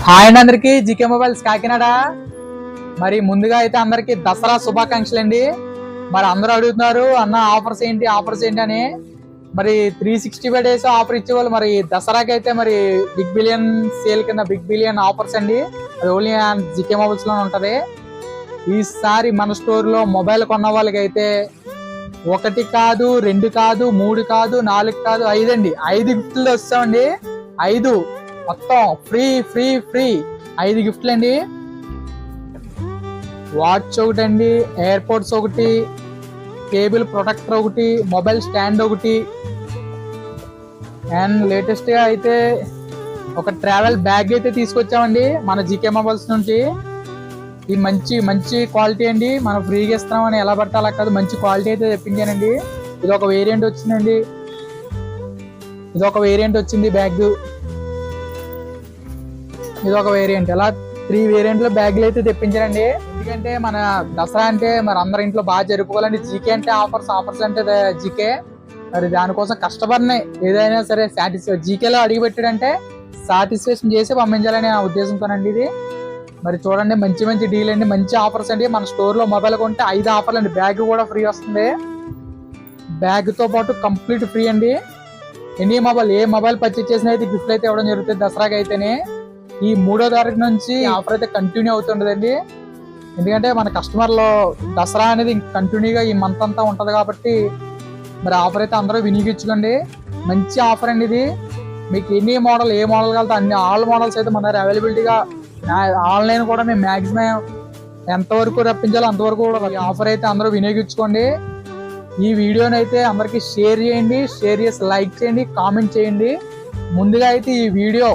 Hi అండి అందరికి GK mobiles Kakinada. మరి ముందుగా అయితే అందరికి దసరా శుభాకాంక్షలు అండి. మరి అందరూ అడుగుతున్నారు అన్న ఆఫర్స్ ఏంటి అని. మరి 365 డేస్ ఆఫర్ ఇచ్చేవాళ్ళు మరి దసరాకి అయితే మరి బిగ్ బిలియన్ సేల్ కింద బిగ్ బిలియన్ ఆఫర్స్ అండి. అది ఓన్లీ జీకే మొబైల్స్ లోనే ఉంటది. ఈసారి మన స్టోర్ లో మొబైల్ కొన్న వాళ్ళకి అయితే 1 కాదు 2 కాదు 3 కాదు 4 కాదు 5 అండి. 5 గిఫ్ట్లు వస్తామండి. 5 మొత్తం ఫ్రీ ఫ్రీ ఫ్రీ 5 గిఫ్ట్లు అండి. వాచ్ ఒకటి అండి, ఎయిర్పోర్ట్స్ ఒకటి, కేబుల్ ప్రొటెక్టర్ ఒకటి, మొబైల్ స్టాండ్ ఒకటి, అండ్ లేటెస్ట్ గా అయితే ఒక ట్రావెల్ బ్యాగ్ అయితే తీసుకొచ్చామండి మన జీకే మొబైల్స్ నుంచి. ఈ మంచి మంచి క్వాలిటీ అండి. మనం ఫ్రీగా ఇస్తున్నామని ఎలా పడితే అలా కాదు, మంచి క్వాలిటీ అయితే తెప్పించానండి. ఇది ఒక వేరియంట్ వచ్చిందండి. ఇది ఒక వేరియంట్ వచ్చింది బ్యాగ్. ఇది ఒక వేరియంట్. ఇలా 3 వేరియంట్ల బ్యాగులు అయితే తెప్పించారండి. ఎందుకంటే మన దసరా అంటే మరి అందరి ఇంట్లో బాగా జరుపుకోవాలండి. జీకే అంటే ఆఫర్స్ అంటే జీకే. మరి దానికోసం కష్టపడిన ఏదైనా సరే జీకేలో అడిగి పెట్టాడంటే సాటిస్ఫాక్షన్ చేసి పంపించాలని నా ఉద్దేశంతోనండి ఇది. మరి చూడండి మంచి మంచి డీల్ అండి, మంచి ఆఫర్స్ అండి. మన స్టోర్ లో మొబైల్ కొంటే 5 ఆఫర్లు అండి. బ్యాగ్ కూడా ఫ్రీ వస్తుంది. బ్యాగ్ తో పాటు కంప్లీట్ ఫ్రీ అండి. ఏ మొబైల్ పర్చేజ్ చేసినా అయితే గిఫ్ట్ అయితే ఇవ్వడం జరుగుతుంది దసరాకి అయితేనే. ఈ 3వ తారీఖు నుంచి ఆఫర్ అయితే కంటిన్యూ అవుతుండదండి. ఎందుకంటే మన కస్టమర్లో దసరా అనేది కంటిన్యూగా ఈ మంత్ అంతా ఉంటది కాబట్టి మరి ఆఫర్ అయితే అందరూ వినియోగించుకోండి. మంచి ఆఫర్ అండి ఇది. మీకు ఏ మోడల్ కలితే అన్ని ఆల్ మోడల్స్ అయితే మన దగ్గర అవైలబిలిటీగా ఆన్లైన్ కూడా మేము మ్యాక్సిమం ఎంతవరకు రప్పించాలో అంతవరకు కూడా ఈ ఆఫర్ అయితే అందరూ వినియోగించుకోండి. ఈ వీడియోని అయితే అందరికి షేర్ చేయండి, షేర్ చేసి లైక్ చేయండి, కామెంట్ చేయండి. ముందుగా అయితే ఈ వీడియో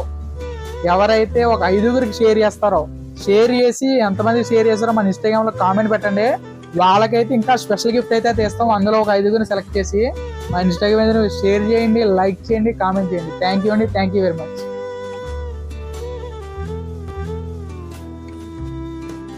ఎవరైతే ఒక 5గురికి షేర్ చేస్తారో, షేర్ చేసి ఎంతమంది షేర్ చేస్తారో మన ఇన్స్టాగ్రామ్ లో కామెంట్ పెట్టండి. వాళ్ళకైతే ఇంకా స్పెషల్ గిఫ్ట్ అయితే తీస్తాం. అందులో ఒక 5గురిని సెలెక్ట్ చేసి మా ఇన్స్టాగ్రామ్ షేర్ చేయండి, లైక్ చేయండి, కామెంట్ చేయండి. థ్యాంక్ యూ అండి. Thank you very much.